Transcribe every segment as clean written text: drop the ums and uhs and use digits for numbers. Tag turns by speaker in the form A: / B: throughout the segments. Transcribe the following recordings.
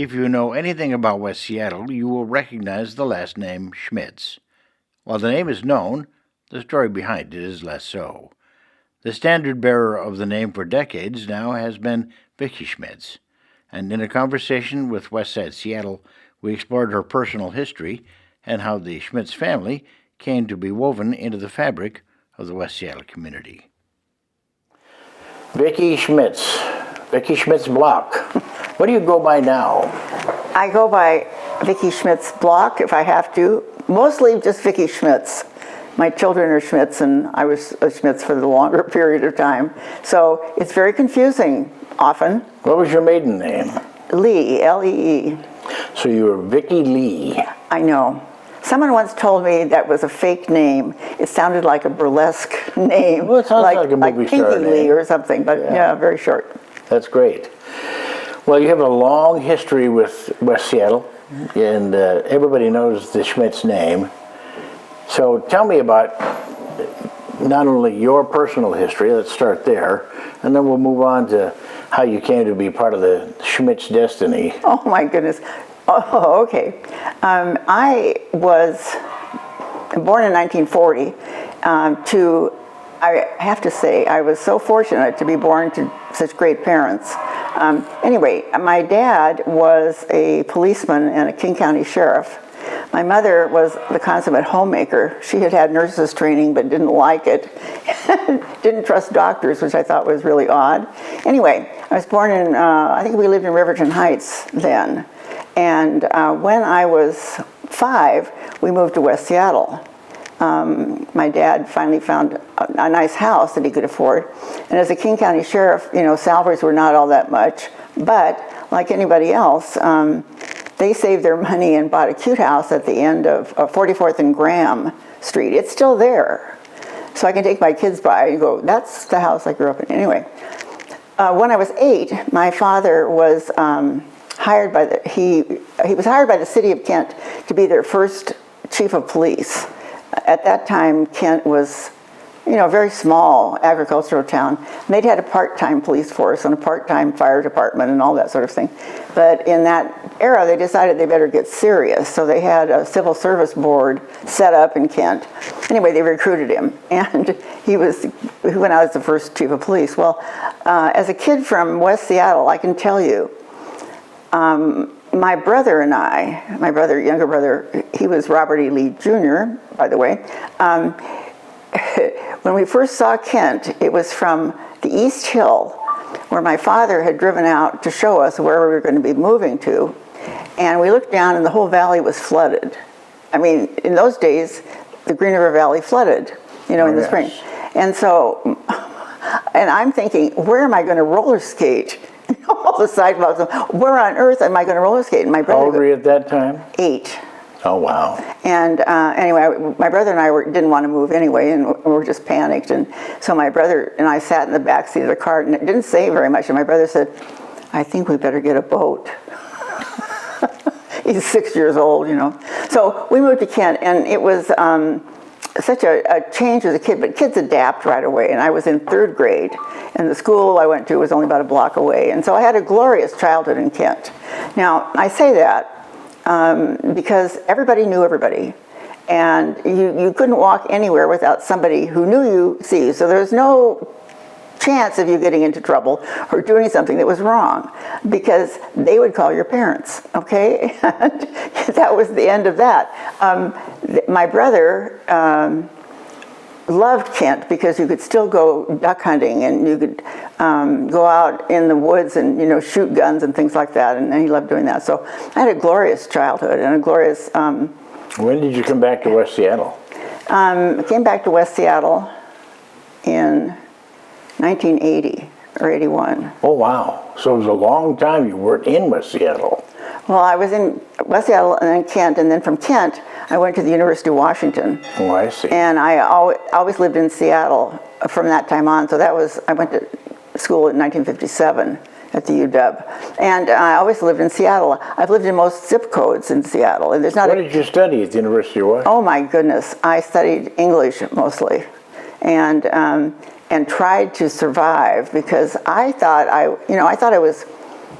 A: If you know anything about West Seattle, you will recognize the last name Schmitz. While the name is known, the story behind it is less so. The standard bearer of the name for decades now has been Vicki Schmitz, and in a conversation with Westside Seattle, we explored her personal history and how the Schmitz family came to be woven into the fabric of the West Seattle community. Vicki Schmitz Block. What do you go by now?
B: I go by Vicki Schmitz Block if I have to. Mostly just Vicki Schmitz. My children are Schmitz, and I was a Schmitz for the longer period of time. So it's very confusing often.
A: What was your maiden name?
B: Lee, L-E-E.
A: So you were Vicki Lee.
B: I know. Someone once told me that was a fake name. It sounded like a burlesque name.
A: Well, it sounds like a movie star
B: Pinky
A: name.
B: Lee or something, but yeah, very short.
A: That's great. Well, you have a long history with West Seattle, and everybody knows the Schmitz name. So tell me about not only your personal history, let's start there, and then we'll move on to how you came to be part of the Schmitz destiny.
B: Oh my goodness. Oh, okay. I was born in 1940 I have to say, I was so fortunate to be born to such great parents. Anyway, my dad was a policeman and a King County sheriff. My mother was the consummate homemaker. She had had nurses training but didn't like it. Didn't trust doctors, which I thought was really odd. Anyway, I was born in, I think we lived in Riverton Heights then. And when I was 5, we moved to West Seattle. My dad finally found a nice house that he could afford. And as a King County sheriff, you know, salaries were not all that much. But like anybody else, they saved their money and bought a cute house at the end of 44th and Graham Street. It's still there. So I can take my kids by and go, that's the house I grew up in. Anyway, when I was 8, my father was hired by he was hired by the city of Kent to be their first chief of police. At that time, Kent was, you know, a very small agricultural town. And they'd had a part-time police force and a part-time fire department and all that sort of thing. But in that era, they decided they better get serious. So they had a civil service board set up in Kent. Anyway, they recruited him, and he went out as the first chief of police. Well, as a kid from West Seattle, I can tell you, my brother and I, younger brother, he was Robert E. Lee Jr., by the way. When we first saw Kent, it was from the East Hill, where my father had driven out to show us where we were going to be moving to. And we looked down and the whole valley was flooded. I mean, in those days, the Green River Valley flooded, you know, in the spring. And so, and I'm thinking, where am I going to roller skate? All the sidewalks. Where on earth am I going to roller skate? And my brother.
A: How old were you at that time?
B: 8.
A: Oh, wow.
B: And anyway, my brother and I didn't want to move anyway, and we were just panicked. And so my brother and I sat in the back seat of the car, and it didn't say very much. And my brother said, I think we better get a boat. He's 6 years old, you know. So we moved to Kent, and it was such a change as a kid, but kids adapt right away. And I was in 3rd grade, and the school I went to was only about a block away. And so I had a glorious childhood in Kent. Now, I say that because everybody knew everybody. And you couldn't walk anywhere without somebody who knew you see you. So there's no chance of you getting into trouble or doing something that was wrong, because they would call your parents, okay? And that was the end of that. My brother loved Kent because you could still go duck hunting, and you could go out in the woods and, you know, shoot guns and things like that, and he loved doing that. So I had a glorious childhood and a glorious...
A: When did you come back to West Seattle?
B: I came back to West Seattle in 1980 or 81.
A: Oh, wow. So it was a long time you weren't in West Seattle.
B: Well, I was in West Seattle and then Kent, and then from Kent, I went to the University of Washington.
A: Oh, I see.
B: And I always lived in Seattle from that time on. So I went to school in 1957 at the UW. And I always lived in Seattle. I've lived in most zip codes in Seattle. And there's not
A: What did you study at the University of Washington?
B: Oh my goodness, I studied English mostly, and tried to survive, because I thought I was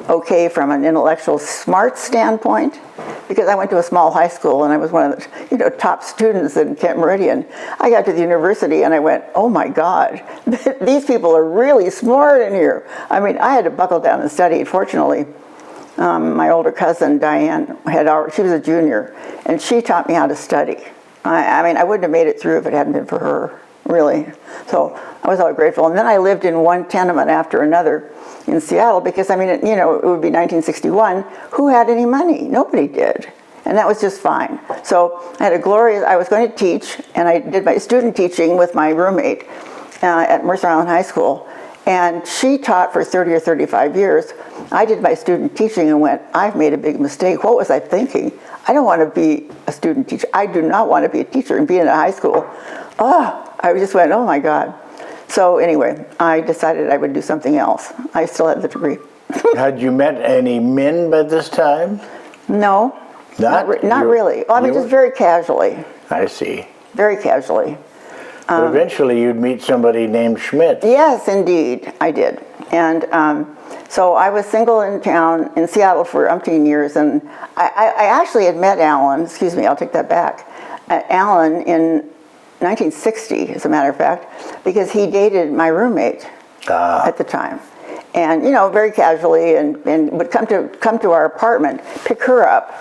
B: okay from an intellectual smart standpoint, because I went to a small high school and I was one of the top students in Kent Meridian. I got to the university and I went, oh my God, these people are really smart in here. I mean, I had to buckle down and study. Fortunately, my older cousin Diane she was a junior, and she taught me how to study. I mean, I wouldn't have made it through if it hadn't been for her, really. So I was always grateful. And then I lived in one tenement after another in Seattle because, I mean, it would be 1961. Who had any money? Nobody did. And that was just fine. So I was going to teach, and I did my student teaching with my roommate at Mercer Island High School. And she taught for 30 or 35 years. I did my student teaching and went, I've made a big mistake. What was I thinking? I don't want to be a student teacher. I do not want to be a teacher and be in a high school. I just went, oh my God. So anyway, I decided I would do something else. I still had the degree.
C: Had you met any men by this time?
B: No, not really. Well, I mean, just very casually.
C: I see.
B: Very casually.
C: But eventually you'd meet somebody named Schmitz.
B: Yes, indeed, I did. And so I was single in town in Seattle for umpteen years, and I actually had met Alan, excuse me, I'll take that back, Alan in 1960, as a matter of fact, because he dated my roommate at the time. And, very casually, and would come to our apartment, pick her up,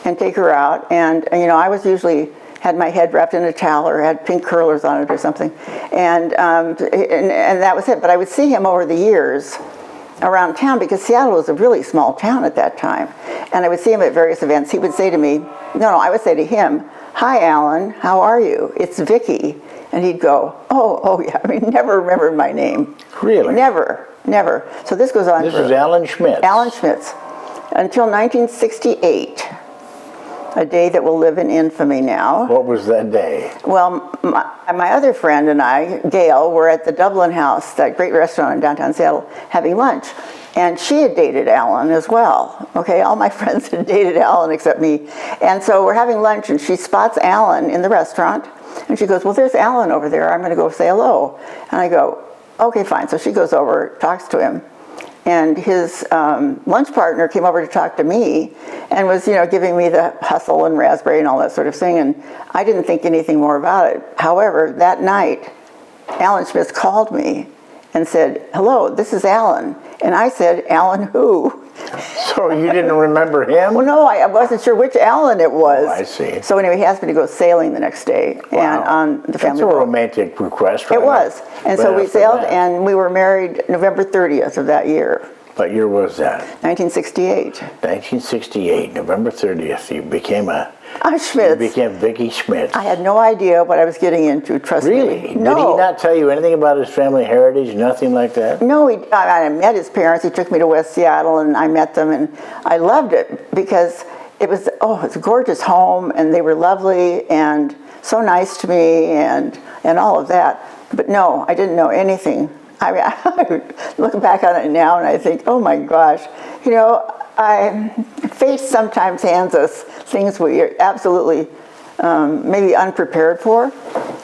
B: and take her out. And, I was usually had my head wrapped in a towel or had pink curlers on it or something. And that was it. But I would see him over the years around town because Seattle was a really small town at that time. And I would see him at various events. He would say to me, I would say to him, hi, Alan, how are you? It's Vicki. And he'd go, oh yeah. I mean, never remembered my name.
C: Really?
B: Never. So this goes on.
C: This is Alan Schmitz.
B: Alan Schmitz. Until 1968. A day that will live in infamy now.
C: What was that day?
B: Well, my other friend and I, Gail, were at the Dublin House, that great restaurant in downtown Seattle, having lunch. And she had dated Alan as well. Okay, all my friends had dated Alan except me. And so we're having lunch and she spots Alan in the restaurant. And she goes, well, there's Alan over there. I'm going to go say hello. And I go, okay, fine. So she goes over, talks to him. And his lunch partner came over to talk to me and was, giving me the hustle and raspberry and all that sort of thing. And I didn't think anything more about it. However, that night, Alan Schmitz called me and said, hello, this is Alan. And I said, Alan who?
C: So you didn't remember him?
B: Well, no, I wasn't sure which Alan it was.
C: Oh, I see.
B: So anyway, he asked me to go sailing the next day.
C: Wow.
B: And on the family
C: That's a
B: boat.
C: romantic request.
B: It was. And so we sailed,
C: that.
B: and we were married November 30th of that year.
C: What year was that?
B: 1968.
C: 1968, November 30th. You became
B: Schmitz.
C: You became Vicki Schmitz.
B: I had no idea what I was getting into, trust me.
C: Really?
B: No.
C: Did he not tell you anything about his family heritage, nothing like that?
B: No, I met his parents. He took me to West Seattle, and I met them, and I loved it because it was a gorgeous home, and they were lovely and so nice to me and all of that. But no, I didn't know anything. I mean, I look back on it now, and I think, oh my gosh, fate sometimes hands us things we are absolutely maybe unprepared for,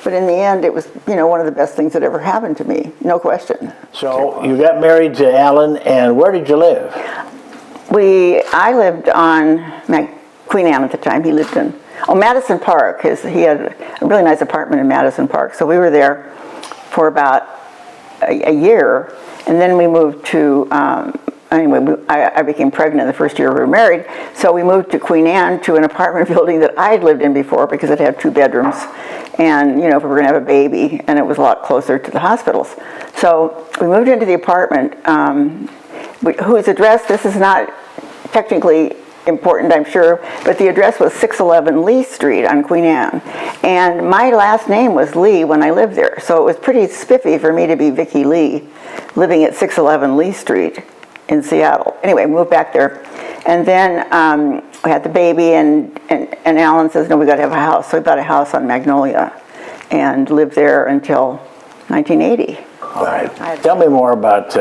B: but in the end, it was one of the best things that ever happened to me, no question.
C: So you got married to Alan, and where did you live?
B: I lived on Queen Anne at the time. He lived in Madison Park. He had a really nice apartment in Madison Park, so we were there for about a year, and then we moved to. I became pregnant the first year we were married, so we moved to Queen Anne to an apartment building that I had lived in before because it had 2 bedrooms, and if we were going to have a baby, and it was a lot closer to the hospitals. So we moved into the apartment, whose address, this is not technically important, I'm sure, but the address was 611 Lee Street on Queen Anne. And my last name was Lee when I lived there, so it was pretty spiffy for me to be Vicki Lee, living at 611 Lee Street in Seattle. Anyway, moved back there. And then we had the baby, and Alan says, no, we got to have a house. So we bought a house on Magnolia and lived there until 1980.
C: All right. Tell me more about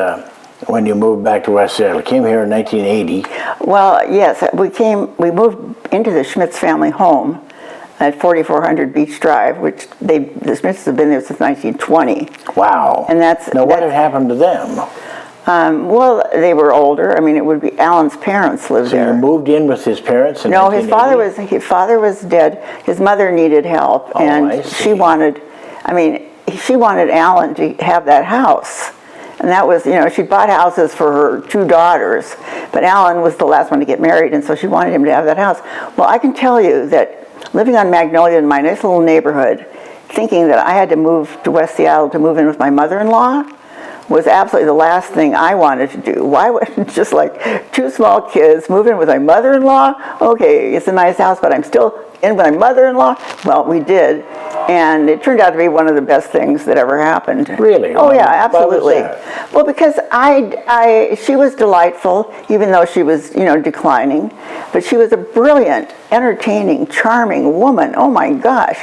C: when you moved back to West Seattle. You came here in 1980.
B: Well, yes, we moved into the Schmitz family home at 4400 Beach Drive, which the Schmitzes have been there since 1920.
C: Wow.
B: And
C: what had happened to them?
B: Well, they were older. I mean, it would be Alan's parents lived
C: So
B: there.
C: you moved in with his parents in
B: No, his
C: 1980?
B: father was dead. His mother needed help,
C: Oh, I
B: and
C: see.
B: she wanted Alan to have that house. And that was, she bought houses for her two daughters, but Alan was the last one to get married, and so she wanted him to have that house. Well, I can tell you that living on Magnolia in my nice little neighborhood, thinking that I had to move to West Seattle to move in with my mother-in-law, was absolutely the last thing I wanted to do. Why would just like two small kids move in with my mother-in-law? Okay, it's a nice house, but I'm still in with my mother-in-law? Well, we did, and it turned out to be one of the best things that ever happened.
C: Really?
B: Oh yeah, absolutely.
C: Why was that?
B: Well, because she was delightful, even though she was, declining, but she was a brilliant, entertaining, charming woman. Oh my gosh,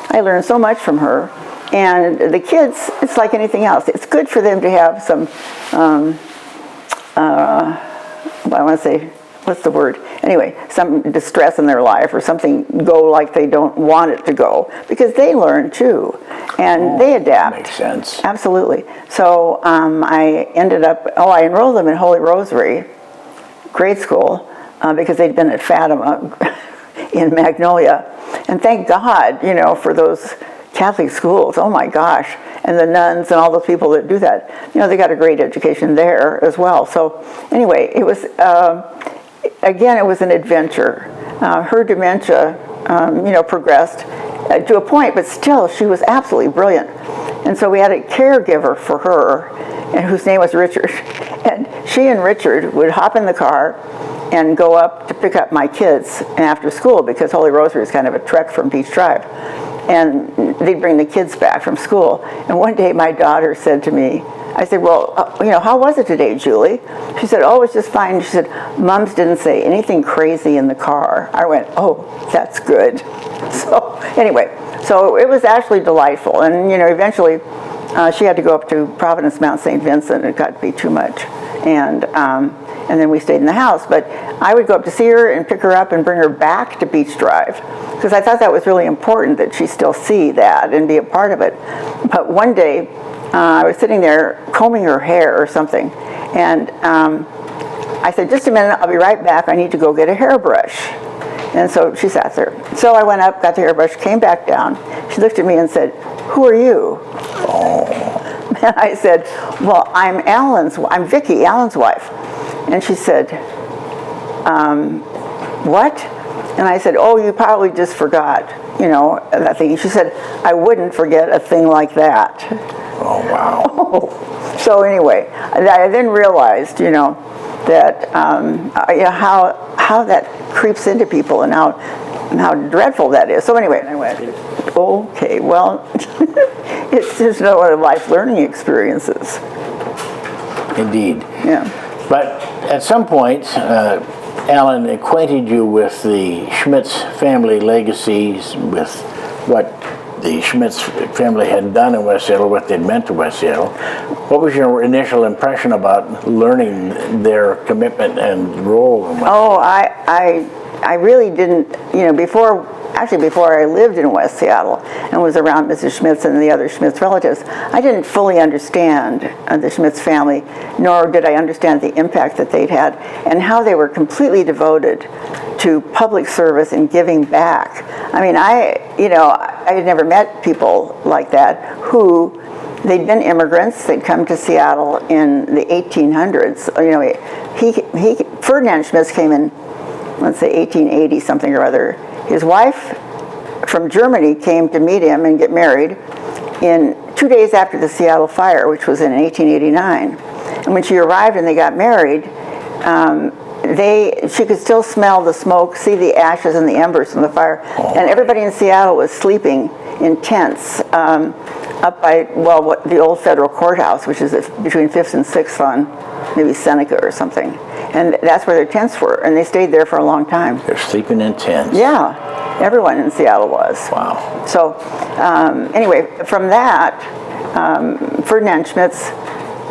B: I learned so much from her. And the kids, it's like anything else. It's good for them to have some, I want to say, what's the word? Anyway, some distress in their life or something go like they don't want it to go, because they learn too, and they adapt.
C: Makes sense.
B: Absolutely. So I enrolled them in Holy Rosary grade school because they'd been at Fatima in Magnolia. And thank God, for those Catholic schools, oh my gosh, and the nuns and all those people that do that, they got a great education there as well. So anyway, it was, again, it was an adventure. Her dementia, progressed to a point, but still she was absolutely brilliant. And so we had a caregiver for her, and whose name was Richard. And she and Richard would hop in the car and go up to pick up my kids after school, because Holy Rosary is kind of a trek from Beach Drive. And they'd bring the kids back from school. And one day my daughter said to me, I said, well, how was it today, Julie? She said, oh, it was just fine. She said, Mom's didn't say anything crazy in the car. I went, oh, that's good. So anyway, so it was actually delightful. And, eventually she had to go up to Providence Mount St. Vincent. It got to be too much. And then we stayed in the house. But I would go up to see her and pick her up and bring her back to Beach Drive, because I thought that was really important that she still see that and be a part of it. But one day, I was sitting there combing her hair or something, and I said, just a minute, I'll be right back. I need to go get a hairbrush. And so she sat there. So I went up, got the hairbrush, came back down. She looked at me and said, who are you? Oh. And I said, well, I'm Vicki, Alan's wife. And she said, what? And I said, oh, you probably just forgot, that thing. She said, I wouldn't forget a thing like that.
C: Oh, wow.
B: Oh. So anyway, I then realized, that how that creeps into people and how dreadful that is. So anyway, I went, okay, well, it's just one of life's learning experiences.
C: Indeed.
B: Yeah.
C: But at some point, Alan acquainted you with the Schmitz family legacies, with what the Schmitz family had done in West Seattle, what they'd meant to West Seattle. What was your initial impression about learning their commitment and role in West Seattle?
B: Oh, I really didn't, before I lived in West Seattle and was around Mrs. Schmitz and the other Schmitz relatives, I didn't fully understand the Schmitz family, nor did I understand the impact that they'd had and how they were completely devoted to public service and giving back. I mean, I had never met people like that who, they'd been immigrants. They'd come to Seattle in the 1800s. Ferdinand Schmitz came in, let's say 1880 something or other. His wife from Germany came to meet him and get married in 2 days after the Seattle fire, which was in 1889. And when she arrived and they got married, she could still smell the smoke, see the ashes and the embers from the fire, and everybody in Seattle was sleeping in tents up by, what the old federal courthouse, which is between 5th and 6th on maybe Seneca or something. And that's where their tents were, and they stayed there for a long time.
C: They're sleeping in tents.
B: Yeah, everyone in Seattle was.
C: Wow.
B: So anyway, from that, Ferdinand Schmitz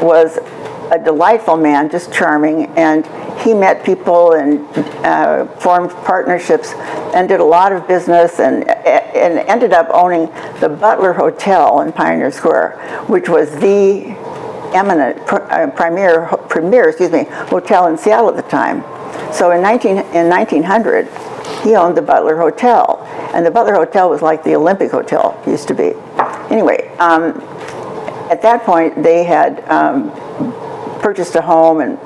B: was a delightful man, just charming, and he met people and formed partnerships and did a lot of business and ended up owning the Butler Hotel in Pioneer Square, which was the eminent premier hotel in Seattle at the time. So in 1900, he owned the Butler Hotel, and the Butler Hotel was like the Olympic Hotel used to be. Anyway, at that point they had purchased a home, and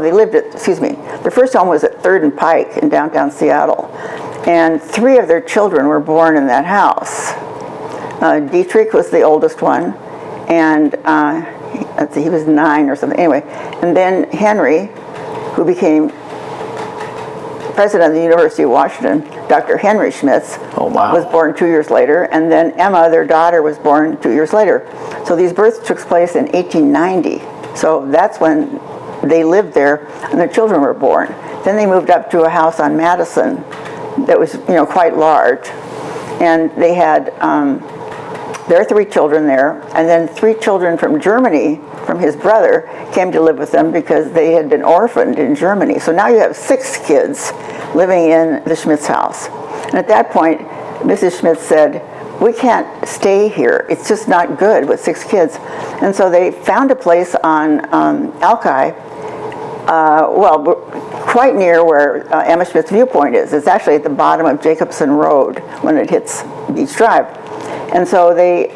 B: they lived at, their first home was at 3rd and Pike in downtown Seattle, and 3 of their children were born in that house. Dietrich was the oldest one, and let's see, he was 9 or something. Anyway, and then Henry, who became president of the University of Washington, Dr. Henry Schmitz, was born 2 years later, and then Emma, their daughter, was born 2 years later. So these births took place in 1890. So that's when they lived there, and their children were born. Then they moved up to a house on Madison that was, quite large, and they had their 3 children there, and then 3 children from Germany, from his brother, came to live with them because they had been orphaned in Germany. So now you have 6 kids living in the Schmitz house. And at that point, Mrs. Schmitz said, "We can't stay here. It's just not good with 6 kids." And so they found a place on Alki, quite near where Emma Schmitz Viewpoint is. It's actually at the bottom of Jacobson Road when it hits Beach Drive. And so they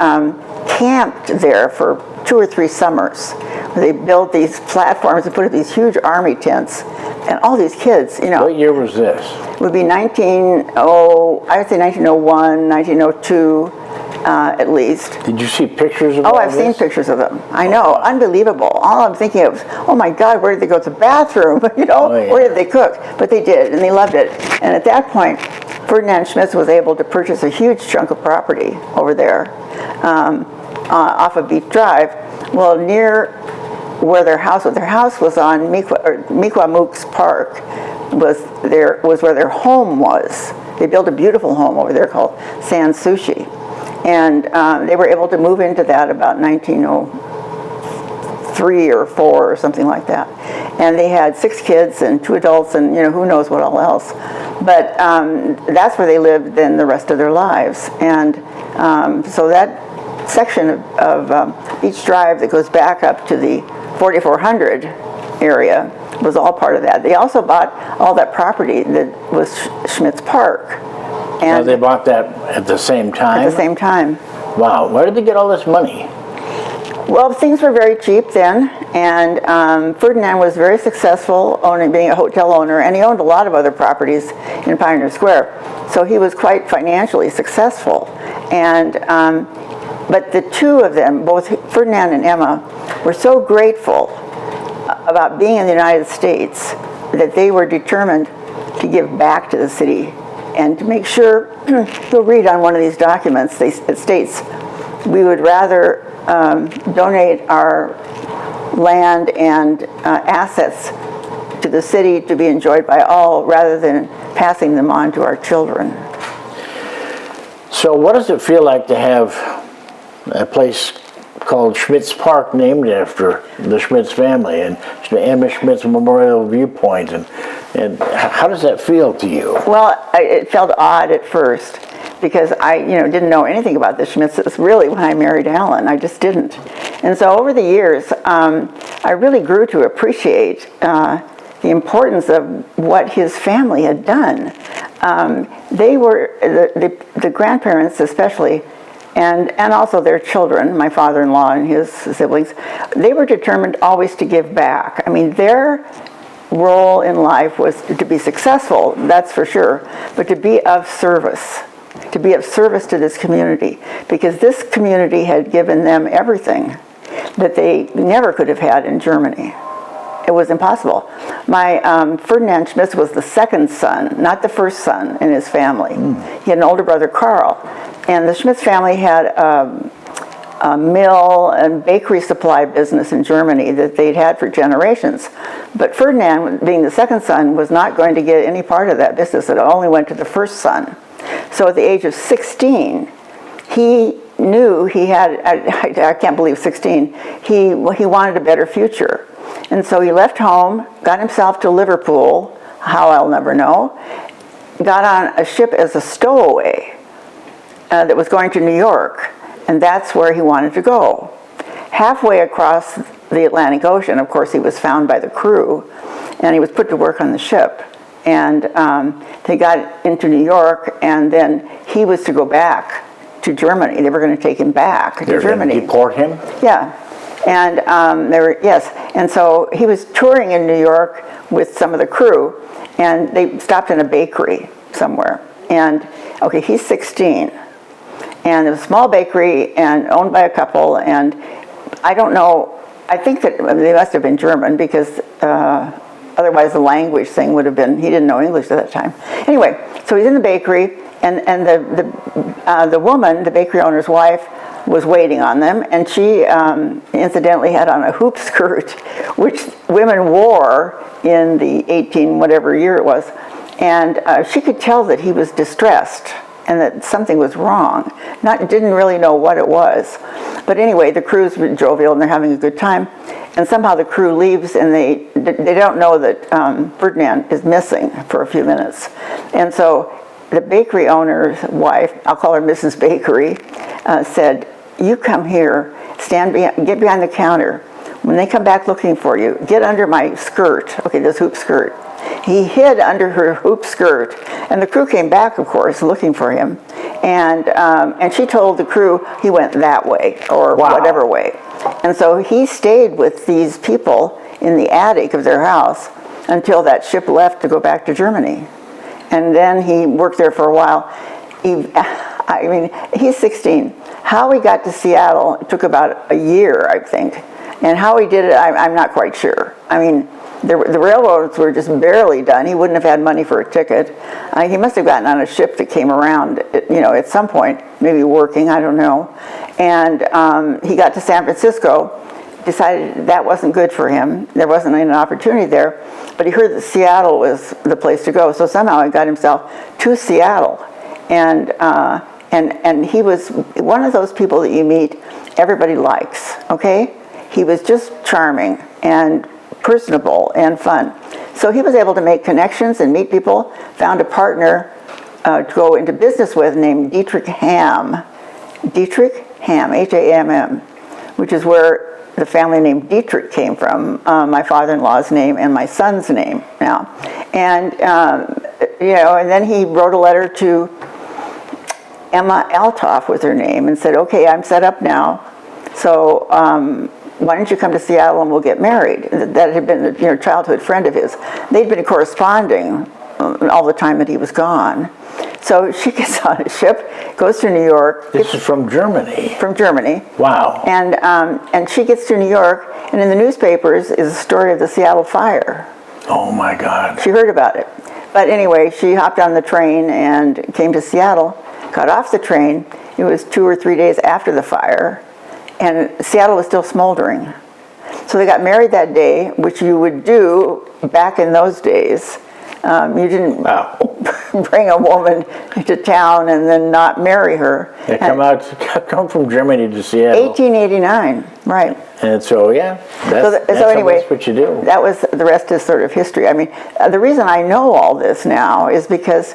B: camped there for 2 or 3 summers. They built these platforms and put up these huge army tents, and all these kids,
C: What year was this?
B: Would be 1901, 1902, at least.
C: Did you see pictures of
B: Oh,
C: all
B: I've seen
C: this?
B: pictures of them. I know, unbelievable. All I'm thinking of, oh my God, where did they go to the bathroom? Where did they cook? But they did, and they loved it. And at that point, Ferdinand Schmitz was able to purchase a huge chunk of property over there, off of Beach Drive. Well, near where their house was on Miquamook's Park, was where their home was. They built a beautiful home over there called San Sushi, and they were able to move into that about 1903 or 4 or something like that. And they had 6 kids and 2 adults, and who knows what all else. But that's where they lived then the rest of their lives. And so that section of Beach Drive that goes back up to the 4400 area was all part of that. They also bought all that property that was Schmitz Park. And
C: they bought that at the same time?
B: At the same time.
C: Wow, where did they get all this money?
B: Well, things were very cheap then, and Ferdinand was very successful being a hotel owner, and he owned a lot of other properties in Pioneer Square. So he was quite financially successful. And but the 2 of them, both Ferdinand and Emma, were so grateful about being in the United States that they were determined to give back to the city and to make sure, you'll read on one of these documents, it states, we would rather donate our land and assets to the city to be enjoyed by all rather than passing them on to our children.
C: So what does it feel like to have a place called Schmitz Park named after the Schmitz family and Emma Schmitz Memorial Viewpoint, and how does that feel to you?
B: Well, it felt odd at first because I didn't know anything about the Schmitzes really when I married Alan. I just didn't. And so over the years, I really grew to appreciate the importance of what his family had done. They were, the grandparents especially, and also their children, my father-in-law and his siblings, they were determined always to give back. I mean, their role in life was to be successful, that's for sure, but to be of service to this community, because this community had given them everything that they never could have had in Germany. It was impossible. My Ferdinand Schmitz was the 2nd son, not the 1st son in his family. He had an older brother, Carl, and the Schmitz family had a mill and bakery supply business in Germany that they'd had for generations. But Ferdinand, being the 2nd son, was not going to get any part of that business. It only went to the 1st son. So at the age of 16, he knew he had, I can't believe 16, he wanted a better future. And so he left home, got himself to Liverpool, how I'll never know, got on a ship as a stowaway that was going to New York, and that's where he wanted to go. Halfway across the Atlantic Ocean. Of course, he was found by the crew, and he was put to work on the ship. And they got into New York, and then he was to go back to Germany. They were going to take him back to Germany.
C: They deport him?
B: Yeah. And and so he was touring in New York with some of the crew, and they stopped in a bakery somewhere. And okay, he's 16, and it was a small bakery and owned by a couple, and I don't know, I think that they must have been German, because otherwise the language thing would have been, he didn't know English at that time. Anyway, so he's in the bakery, and the woman, the bakery owner's wife, was waiting on them, and she incidentally had on a hoop skirt, which women wore in the 18 whatever year it was, and she could tell that he was distressed and that something was wrong. Didn't really know what it was, but anyway, the crew's jovial and they're having a good time, and somehow the crew leaves, and they don't know that Ferdinand is missing for a few minutes, and so the bakery owner's wife, I'll call her Mrs. Bakery, said, "You come here, get behind the counter. When they come back looking for you, get under my skirt." Okay, this hoop skirt. He hid under her hoop skirt, and the crew came back, of course, looking for him. And she told the crew he went that way, or whatever way. And so he stayed with these people in the attic of their house until that ship left to go back to Germany. And then he worked there for a while. He's 16. How he got to Seattle took about a year, I think. And how he did it, I'm not quite sure. I mean, the railroads were just barely done. He wouldn't have had money for a ticket. He must have gotten on a ship that came around, at some point, maybe working, I don't know. And he got to San Francisco, decided that wasn't good for him. There wasn't an opportunity there, but he heard that Seattle was the place to go. So somehow he got himself to Seattle. And he was one of those people that you meet, everybody likes, okay? He was just charming and personable and fun. So he was able to make connections and meet people, found a partner to go into business with named Dietrich Hamm. Dietrich Hamm, Hamm, which is where the family name Dietrich came from, my father-in-law's name and my son's name now. And, and then he wrote a letter to Emma Altoff was her name, and said, "Okay, I'm set up now, so why don't you come to Seattle and we'll get married?" That had been a childhood friend of his. They'd been corresponding all the time that he was gone. So she gets on a ship, goes to New York.
C: This is from Germany.
B: From Germany.
C: Wow.
B: And she gets to New York, and in the newspapers is a story of the Seattle fire.
C: Oh my God.
B: She heard about it. But anyway, she hopped on the train and came to Seattle, got off the train. It was 2 or 3 days after the fire, and Seattle was still smoldering. So they got married that day, which you would do back in those days. You didn't bring a woman to town and then not marry her.
C: They come from Germany to Seattle.
B: 1889, right.
C: And so,
B: anyway,
C: that's what you do.
B: That was, the rest is sort of history. I mean, the reason I know all this now is because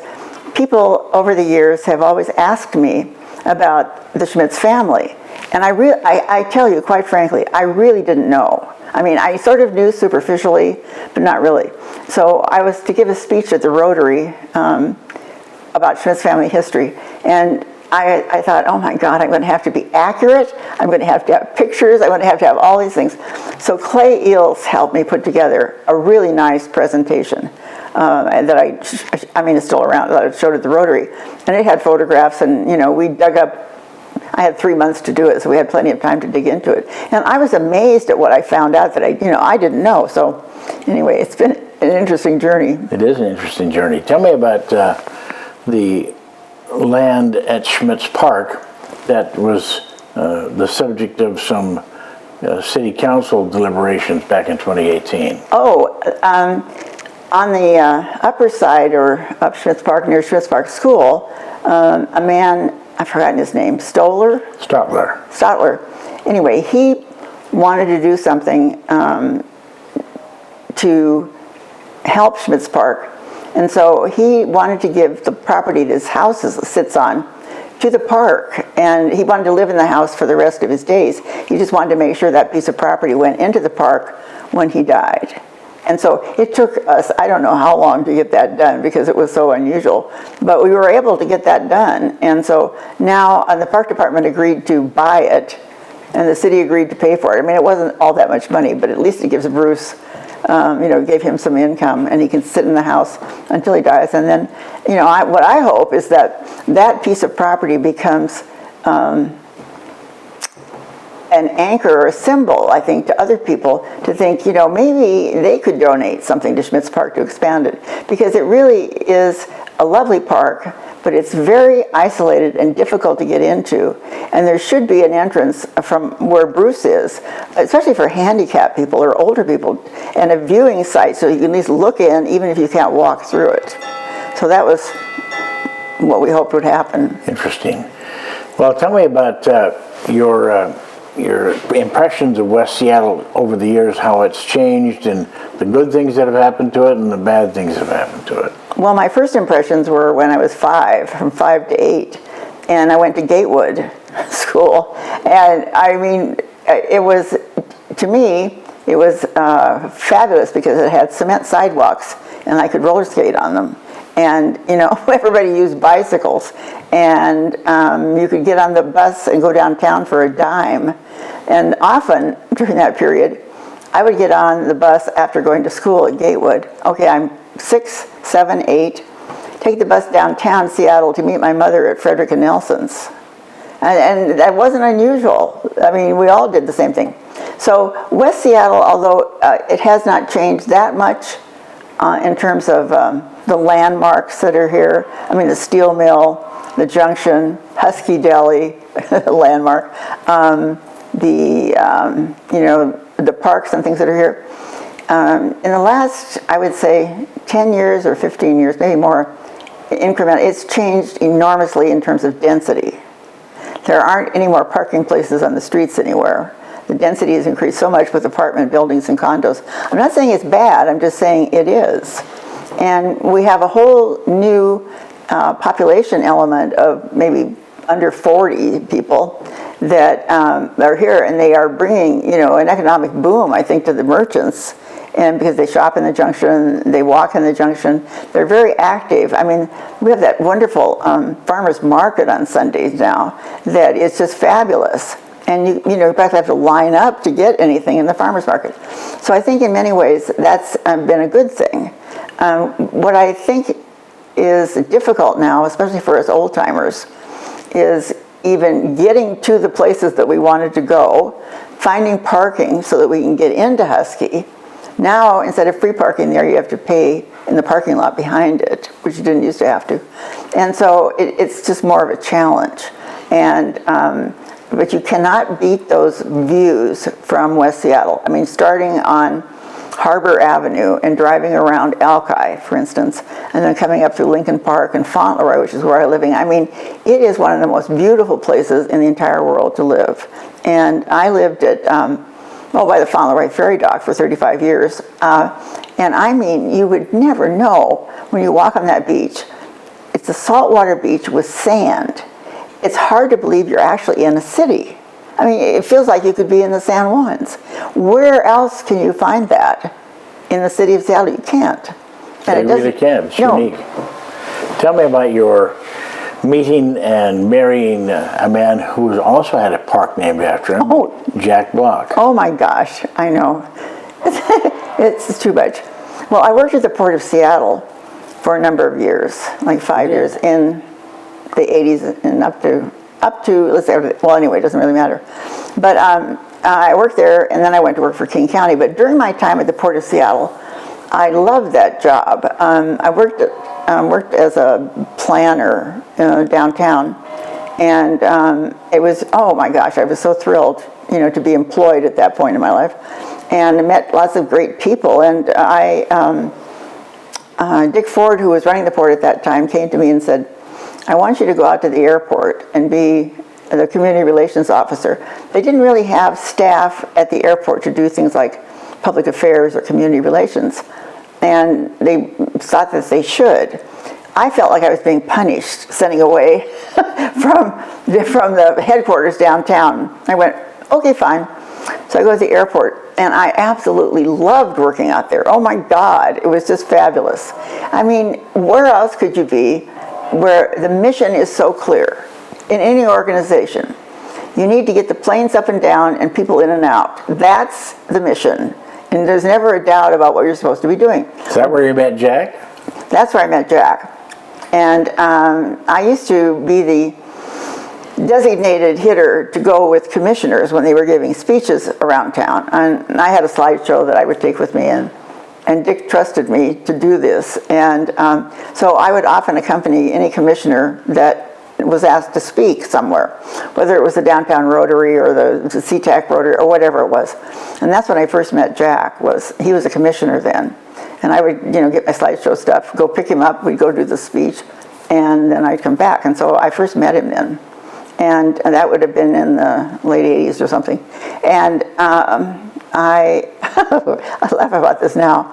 B: people over the years have always asked me about the Schmitz family. And I tell you, quite frankly, I really didn't know. I mean, I sort of knew superficially, but not really. So I was to give a speech at the Rotary about Schmitz family history, and I thought, oh my God, I'm going to have to be accurate. I'm going to have pictures. I'm going to have all these things. So Clay Eels helped me put together a really nice presentation that I mean, it's still around, that I showed at the Rotary. And it had photographs, and, we dug up. I had 3 months to do it, so we had plenty of time to dig into it. And I was amazed at what I found out that I didn't know. So anyway, it's been an interesting journey.
C: It is an interesting journey. Tell me about the land at Schmitz Park that was the subject of some city council deliberations back in 2018.
B: Oh, on the upper side, or up Schmitz Park, near Schmitz Park School, a man, I've forgotten his name, Stotler. Anyway, he wanted to do something to help Schmitz Park. And so he wanted to give the property that his house sits on to the park, and he wanted to live in the house for the rest of his days. He just wanted to make sure that piece of property went into the park when he died. And so it took us, I don't know how long to get that done because it was so unusual, but we were able to get that done. And so now the park department agreed to buy it, and the city agreed to pay for it. I mean, it wasn't all that much money, but at least it gives Bruce, gave him some income, and he can sit in the house until he dies. And then, what I hope is that that piece of property becomes an anchor or a symbol, I think, to other people to think, maybe they could donate something to Schmitz Park to expand it, because it really is a lovely park, but it's very isolated and difficult to get into, and there should be an entrance from where Bruce is, especially for handicapped people or older people, and a viewing site so you can at least look in even if you can't walk through it. So that was what we hoped would happen.
C: Interesting. Well, tell me about your impressions of West Seattle over the years, how it's changed, and the good things that have happened to it and the bad things that have happened to it.
B: Well, my first impressions were when I was 5, from 5 to 8, and I went to Gatewood School, and I mean, it was, to me, it was fabulous because it had cement sidewalks, and I could roller skate on them. And, everybody used bicycles, and you could get on the bus and go downtown for a dime. And often, during that period, I would get on the bus after going to school at Gatewood. Okay, I'm 6, 7, 8, take the bus downtown Seattle to meet my mother at Frederick and Nelson's. And that wasn't unusual. I mean, we all did the same thing. So West Seattle, although it has not changed that much in terms of the landmarks that are here, I mean, the steel mill, the junction, Husky Deli, landmark, the parks and things that are here. In the last, I would say, 10 years or 15 years, maybe more, incremental, it's changed enormously in terms of density. There aren't any more parking places on the streets anywhere. The density has increased so much with apartment buildings and condos. I'm not saying it's bad, I'm just saying it is. And we have a whole new population element of maybe under 40 people that are here, and they are bringing, an economic boom, I think, to the merchants. And because they shop in the junction, they walk in the junction, they're very active. I mean, we have that wonderful farmers market on Sundays now that is just fabulous. And you practically have to line up to get anything in the farmers market. So I think in many ways that's been a good thing. What I think is difficult now, especially for us old timers, is even getting to the places that we wanted to go, finding parking so that we can get into Husky. Now, instead of free parking there, you have to pay in the parking lot behind it, which you didn't used to have to. And so it's just more of a challenge. But you cannot beat those views from West Seattle. I mean, starting on Harbor Avenue and driving around Alki, for instance, and then coming up through Lincoln Park and Fauntleroy, which is where I'm living. I mean, it is one of the most beautiful places in the entire world to live. And I lived at, by the Fauntleroy Ferry Dock for 35 years. And I mean, you would never know when you walk on that beach. It's a saltwater beach with sand. It's hard to believe you're actually in a city. I mean, it feels like you could be in the San Juans. Where else can you find that in the city of Seattle? You can't.
C: And you really can't. It's unique. Tell me about your meeting and marrying a man who also had a park named after him, Jack Block.
B: Oh my gosh, I know. It's too much. Well, I worked at the Port of Seattle for a number of years, like 5 years in the 80s and up to let's say, well, anyway, it doesn't really matter. But I worked there, and then I went to work for King County. But during my time at the Port of Seattle, I loved that job. I worked as a planner downtown, and it was, oh my gosh, I was so thrilled, to be employed at that point in my life, and I met lots of great people. And Dick Ford, who was running the port at that time, came to me and said, I want you to go out to the airport and be the community relations officer. They didn't really have staff at the airport to do things like public affairs or community relations, and they thought that they should. I felt like I was being punished, sending away from the headquarters downtown. I went, okay, fine. So I go to the airport, and I absolutely loved working out there. Oh my God, it was just fabulous. I mean, where else could you be where the mission is so clear in any organization? You need to get the planes up and down and people in and out. That's the mission. And there's never a doubt about what you're supposed to be doing.
C: Is that where you met Jack?
B: That's where I met Jack. And I used to be the designated hitter to go with commissioners when they were giving speeches around town. And I had a slideshow that I would take with me, and Dick trusted me to do this. And so I would often accompany any commissioner that was asked to speak somewhere, whether it was the downtown Rotary or the SeaTac Rotary or whatever it was. And that's when I first met Jack. He was a commissioner then. And I would, get my slideshow stuff, go pick him up, we'd go do the speech, and then I'd come back. And so I first met him then. And that would have been in the late 80s or something. And I laugh about this now.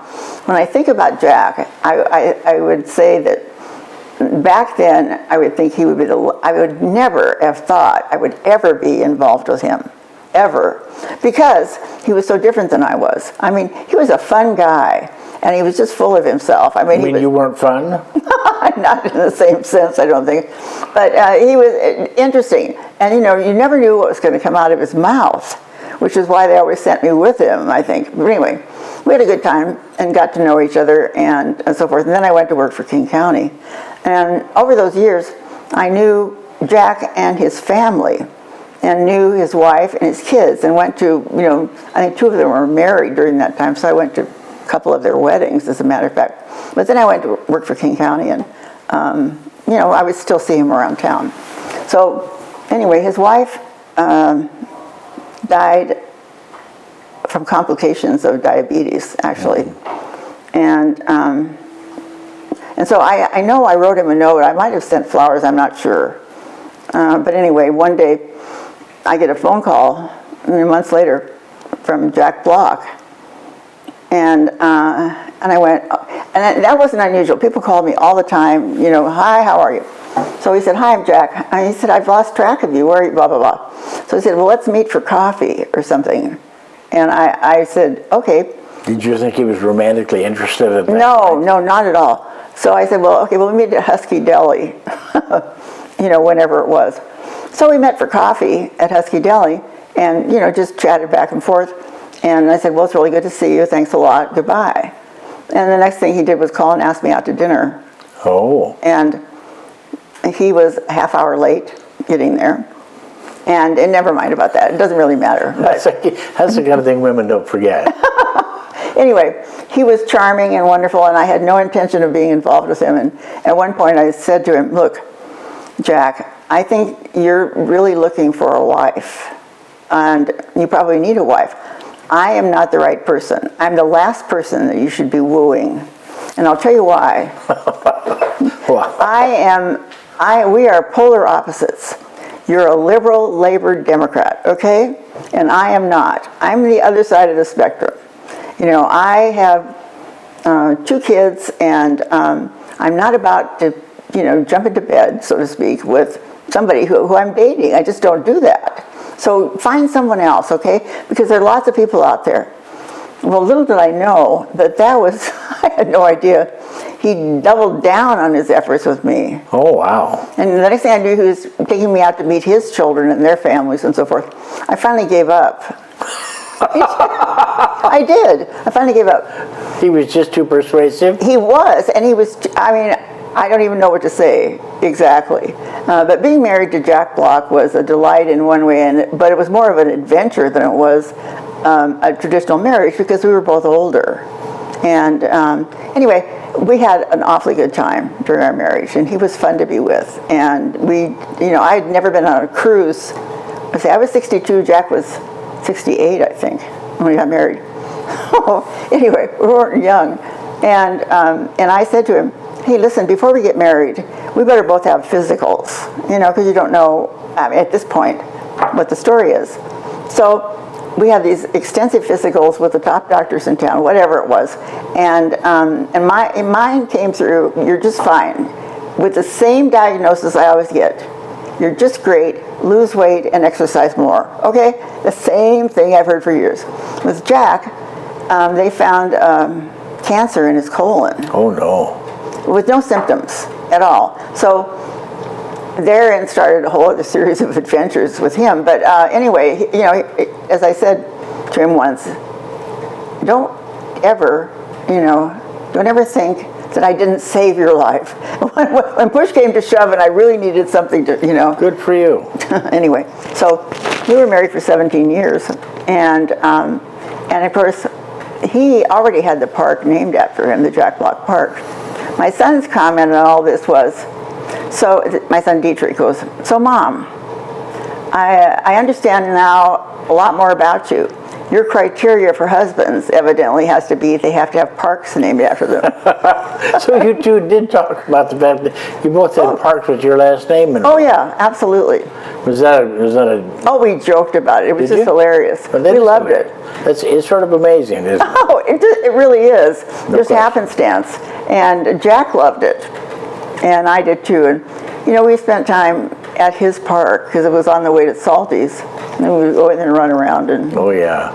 B: When I think about Jack, I would say that back then, I would think he would be I would never have thought I would ever be involved with him, ever, because he was so different than I was. I mean, he was a fun guy, and he was just full of himself. I mean,
C: You weren't fun?
B: Not in the same sense, I don't think, but he was interesting, and you never knew what was going to come out of his mouth, which is why they always sent me with him, I think. But anyway, we had a good time and got to know each other and so forth. And then I went to work for King County. And over those years, I knew Jack and his family and knew his wife and his kids and went to, I think 2 of them were married during that time, so I went to a couple of their weddings, as a matter of fact. But then I went to work for King County, and, I would still see him around town. So anyway, his wife died from complications of diabetes, actually. And so I know I wrote him a note. I might have sent flowers, I'm not sure. But anyway, one day I get a phone call, months later, from Jack Block. And I went, and that wasn't unusual. People called me all the time, hi, how are you? So he said, hi, I'm Jack. And he said, I've lost track of you, where are you, blah, blah, blah. So he said, well, let's meet for coffee or something. And I said, okay.
C: Did you think he was romantically interested at that point?
B: No, not at all. So I said, well, okay, we'll meet at Husky Deli, whenever it was. So we met for coffee at Husky Deli and, just chatted back and forth. And I said, well, it's really good to see you. Thanks a lot. Goodbye. And the next thing he did was call and ask me out to dinner.
C: Oh.
B: And he was a half hour late getting there. And never mind about that. It doesn't really matter.
C: That's the kind of thing women don't forget.
B: Anyway, he was charming and wonderful, and I had no intention of being involved with him. And at one point I said to him, look, Jack, I think you're really looking for a wife. And you probably need a wife. I am not the right person. I'm the last person that you should be wooing. And I'll tell you why.
C: Wow.
B: We are polar opposites. You're a liberal labor Democrat, okay? And I am not. I'm the other side of the spectrum. I have 2 kids, and I'm not about to, jump into bed, so to speak, with somebody who I'm dating. I just don't do that. So find someone else, okay? Because there are lots of people out there. Well, little did I know that was, I had no idea. He doubled down on his efforts with me.
C: Oh, wow.
B: And the next thing I knew, he was taking me out to meet his children and their families and so forth. I finally gave up. I did. I finally gave up.
C: He was just too persuasive?
B: He was, and he was, I don't even know what to say exactly. But being married to Jack Block was a delight in one way, but it was more of an adventure than it was a traditional marriage because we were both older. And anyway, we had an awfully good time during our marriage, and he was fun to be with. And I had never been on a cruise. I was 62, Jack was 68, I think, when we got married. Anyway, we weren't young. And I said to him, hey, listen, before we get married, we better both have physicals, because you don't know at this point what the story is. So we had these extensive physicals with the top doctors in town, whatever it was. And mine came through, you're just fine. with the same diagnosis I always get. You're just great, lose weight and exercise more. Okay? The same thing I've heard for years. With Jack, they found cancer in his colon.
C: Oh no.
B: With no symptoms at all. So therein started a whole other series of adventures with him. But anyway, you know, as I said to him once, don't ever think that I didn't save your life. When push came to shove and I really needed something to, you know.
C: Good for you.
B: Anyway, so we were married for 17 years. And of course, he already had the park named after him, the Jack Block Park. My son's comment on all this was, so my son Dietrich goes, so Mom, I understand now a lot more about you. Your criteria for husbands evidently has to be they have to have parks named after them.
C: So you two did talk about the fact that you both had parks with your last name in it.
B: Oh yeah, absolutely.
C: Was that a
B: Oh, we joked about it. It was just hilarious.
C: Well,
B: we loved it.
C: It's sort of amazing, isn't it?
B: Oh, it really is.
C: No
B: Just
C: question.
B: happenstance. And Jack loved it. And I did too. And, you know, we spent time at his park because it was on the way to Salty's. And we would go in and run around. And
C: Oh yeah.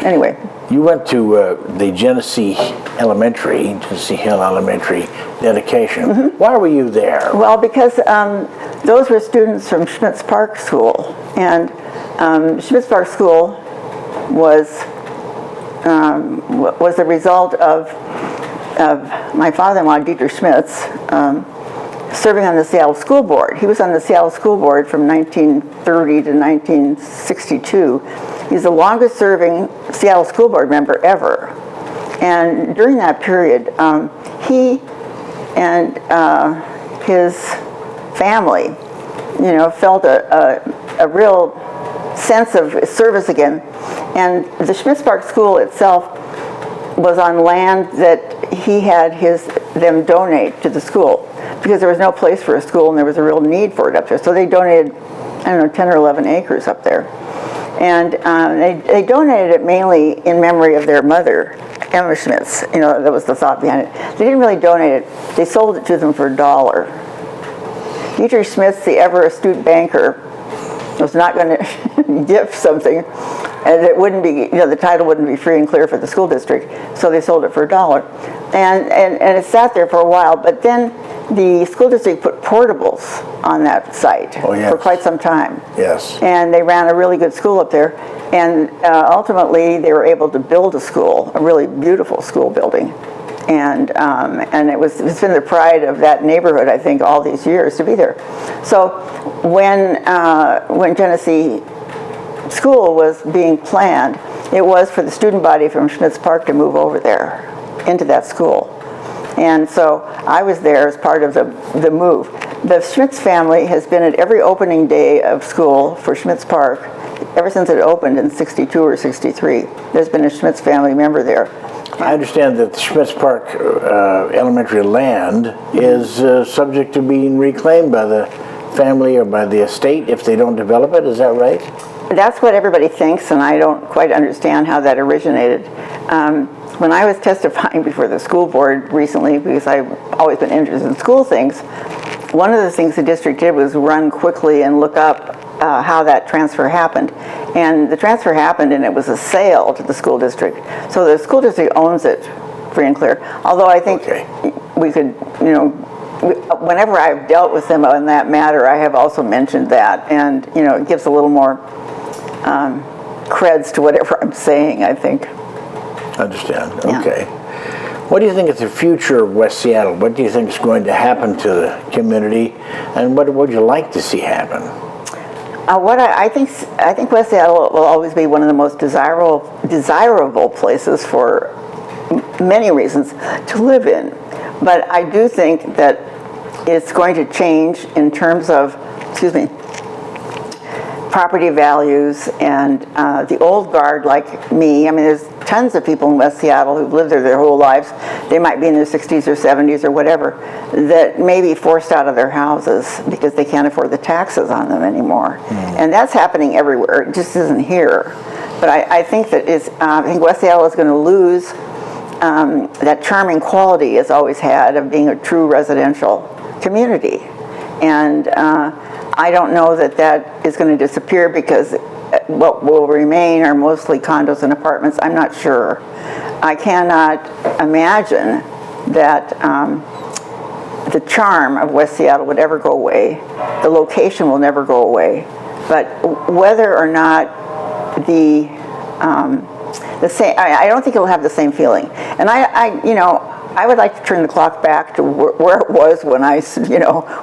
B: anyway.
C: You went to the Genesee Hill Elementary dedication.
B: Mm-hmm.
C: Why were you there?
B: Well, because those were students from Schmitz Park School. And Schmitz Park School was the result of my father-in-law, Dietrich Schmitz, serving on the Seattle School Board. He was on the Seattle School Board from 1930 to 1962. He's the longest serving Seattle School Board member ever. And during that period, he and his family, you know, felt a real sense of service again. And the Schmitz Park School itself was on land that he had them donate to the school because there was no place for a school and there was a real need for it up there. So they donated, I don't know, 10 or 11 acres up there. And they donated it mainly in memory of their mother, Emma Schmitz. You know, that was the thought behind it. They didn't really donate it. They sold it to them for $1. Dietrich Schmitz, the ever astute banker, was not going to gift something, and it wouldn't be, you know, the title wouldn't be free and clear for the school district, so they sold it for $1. And it sat there for a while, but then the school district put portables on that site for quite some time.
C: Yes.
B: And they ran a really good school up there, and ultimately they were able to build a school, a really beautiful school building. And it's been the pride of that neighborhood, I think, all these years to be there. So when Genesee School was being planned, it was for the student body from Schmitz Park to move over there into that school. And so I was there as part of the move. The Schmitz family has been at every opening day of school for Schmitz Park ever since it opened in 62 or 63. There's been a Schmitz family member there.
C: I understand that the Schmitz Park elementary land is subject to being reclaimed by the family or by the estate if they don't develop it. Is that right?
B: That's what everybody thinks, and I don't quite understand how that originated. When I was testifying before the school board recently, because I've always been interested in school things, one of the things the district did was run quickly and look up how that transfer happened. And the transfer happened, and it was a sale to the school district. So the school district owns it free and clear. Although I think we could, you know, whenever I've dealt with them on that matter, I have also mentioned that. And, you know, it gives a little more creds to whatever I'm saying, I think.
C: Understand.
B: Yeah.
C: Okay. What do you think is the future of West Seattle? What do you think is going to happen to the community, and what would you like to see happen?
B: I think West Seattle will always be one of the most desirable places for many reasons to live in. But I do think that it's going to change in terms of, property values, and the old guard like me. I mean, there's tons of people in West Seattle who've lived there their whole lives. They might be in their 60s or 70s or whatever, that may be forced out of their houses because they can't afford the taxes on them anymore. And that's happening everywhere. It just isn't here. But I think that I think West Seattle is going to lose that charming quality it's always had of being a true residential community. And I don't know that that is going to disappear, because what will remain are mostly condos and apartments. I'm not sure. I cannot imagine that the charm of West Seattle would ever go away. The location will never go away. But whether or not the same, I don't think it'll have the same feeling. And I would like to turn the clock back to where it was when I,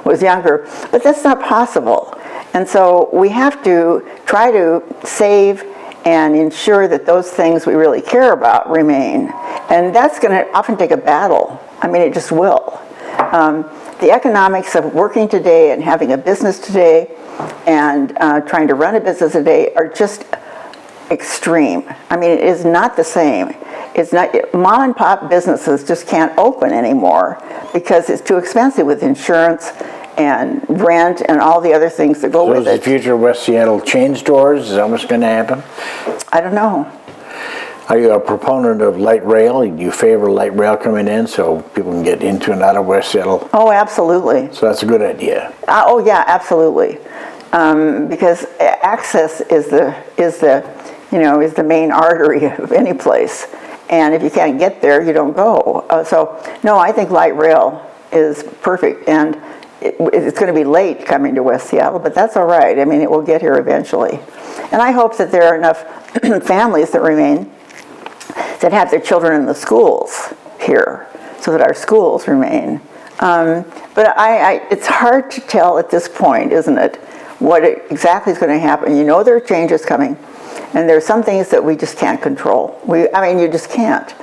B: was younger, but that's not possible. And so we have to try to save and ensure that those things we really care about remain. And that's going to often take a battle. I mean, it just will. The economics of working today and having a business today and trying to run a business today are just extreme. I mean, it is not the same. It's not, mom and pop businesses just can't open anymore because it's too expensive with insurance and rent and all the other things that go with it.
C: So is the future of West Seattle chain stores? Is that what's going to happen?
B: I don't know.
C: Are you a proponent of light rail? Do you favor light rail coming in so people can get into and out of West Seattle?
B: Oh, absolutely.
C: So that's a good idea.
B: Oh, yeah, absolutely. Because access is the main artery of any place. And if you can't get there, you don't go. So, no, I think light rail is perfect. And it's going to be late coming to West Seattle, but that's all right. I mean, it will get here eventually. And I hope that there are enough families that remain that have their children in the schools here, so that our schools remain. But it's hard to tell at this point, isn't it, what exactly is going to happen. You know there are changes coming, and there are some things that we just can't control. You just can't.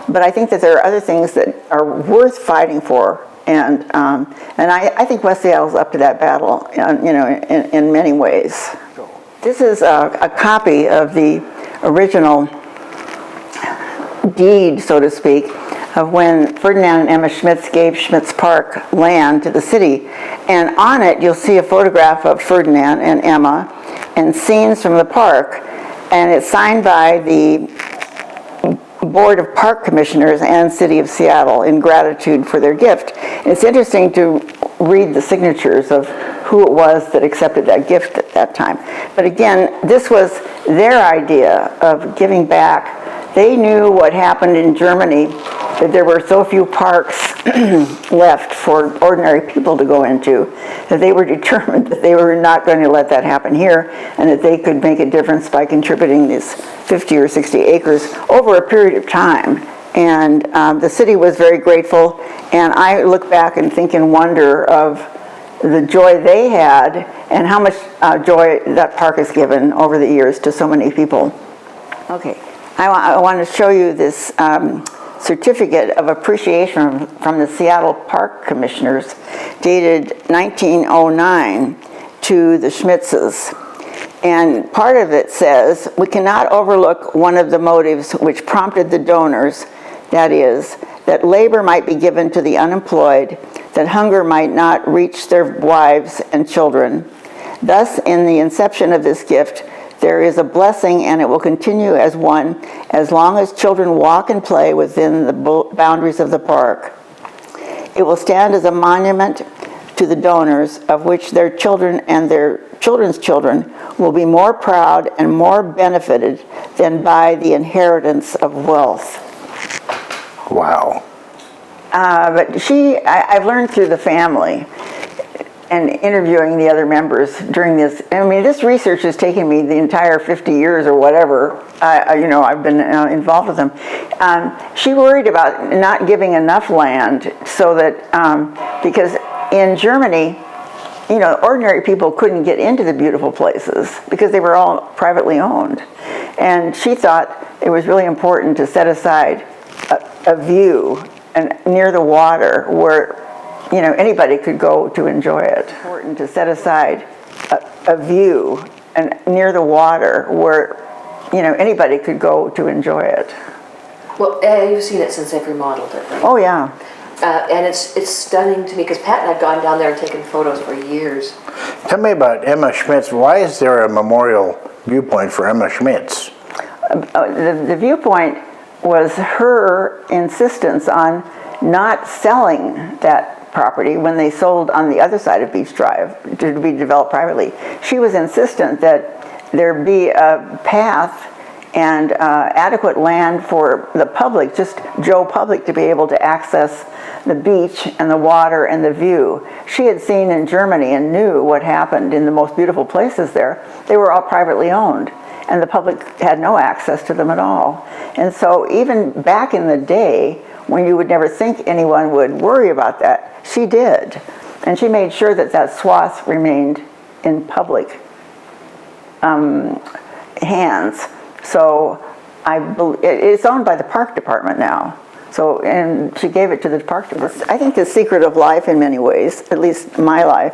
B: But I think that there are other things that are worth fighting for, and I think West Seattle's up to that battle, in many ways. This is a copy of the original deed, so to speak, of when Ferdinand and Emma Schmitz gave Schmitz Park land to the city. And on it, you'll see a photograph of Ferdinand and Emma and scenes from the park. And it's signed by the Board of Park Commissioners and City of Seattle in gratitude for their gift. And it's interesting to read the signatures of who it was that accepted that gift at that time. But again, this was their idea of giving back. They knew what happened in Germany, that there were so few parks left for ordinary people to go into, that they were determined that they were not going to let that happen here, and that they could make a difference by contributing these 50 or 60 acres over a period of time. And the city was very grateful, and I look back and think in wonder of the joy they had and how much joy that park has given over the years to so many people. Okay. I want to show you this certificate of appreciation from the Seattle Park Commissioners, dated 1909, to the Schmitzes. And part of it says, "We cannot overlook one of the motives which prompted the donors, that is, that labor might be given to the unemployed, that hunger might not reach their wives and children. Thus, in the inception of this gift, there is a blessing, and it will continue as one as long as children walk and play within the boundaries of the park. It will stand as a monument to the donors, of which their children and their children's children will be more proud and more benefited than by the inheritance of wealth."
C: Wow.
B: But I've learned through the family and interviewing the other members during this. I mean, this research has taken me the entire 50 years or whatever. I've been involved with them. She worried about not giving enough land so that, because in Germany, ordinary people couldn't get into the beautiful places because they were all privately owned. And she thought it was really important to set aside a view and near the water where anybody could go to enjoy it. It's important to set aside a view and near the water where anybody could go to enjoy it.
D: Well, you've seen it since they've remodeled it, right?
B: Oh yeah.
D: And it's stunning to me because Pat and I've gone down there and taken photos for years.
C: Tell me about Emma Schmitz. Why is there a memorial viewpoint for Emma Schmitz?
B: The viewpoint was her insistence on not selling that property when they sold on the other side of Beach Drive to be developed privately. She was insistent that there be a path and adequate land for the public, just Joe public, to be able to access the beach and the water and the view. She had seen in Germany and knew what happened in the most beautiful places there. They were all privately owned, and the public had no access to them at all. And so even back in the day, when you would never think anyone would worry about that, she did. And she made sure that that swath remained in public hands. So it's owned by the park department now. So, and she gave it to the park department. I think the secret of life in many ways, at least my life,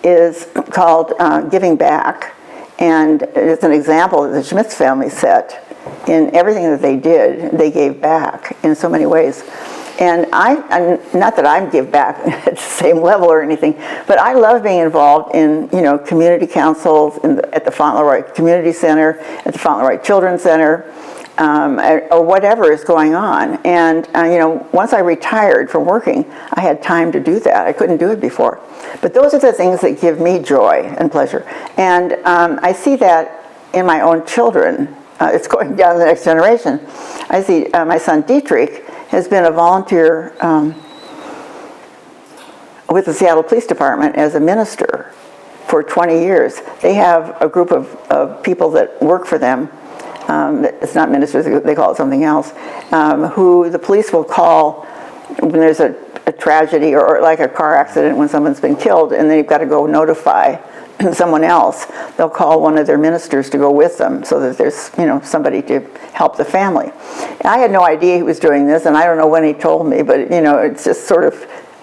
B: is called giving back. And it's an example that the Schmitz family set. In everything that they did, they gave back in so many ways. And not that I give back at the same level or anything, but I love being involved in, community councils at the Fauntleroy Community Center, at the Fauntleroy Children's Center, or whatever is going on. And, once I retired from working, I had time to do that. I couldn't do it before. But those are the things that give me joy and pleasure. And I see that in my own children. It's going down to the next generation. I see my son Dietrich has been a volunteer with the Seattle Police Department as a minister for 20 years. They have a group of people that work for them. It's not ministers, they call it something else, who the police will call when there's a tragedy or like a car accident when someone's been killed, and then you've got to go notify someone else. They'll call one of their ministers to go with them so that there's somebody to help the family. I had no idea he was doing this, and I don't know when he told me, but it's just sort of,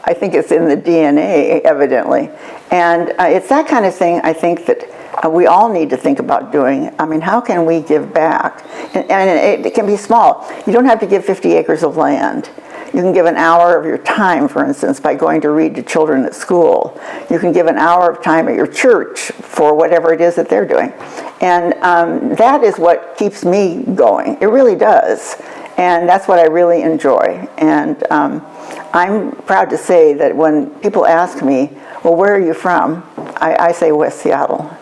B: I think it's in the DNA evidently. And it's that kind of thing I think that we all need to think about doing. I mean, how can we give back? And it can be small. You don't have to give 50 acres of land. You can give an hour of your time, for instance, by going to read to children at school. You can give an hour of time at your church for whatever it is that they're doing. And that is what keeps me going. It really does. And that's what I really enjoy. And I'm proud to say that when people ask me, well, where are you from? I say West Seattle.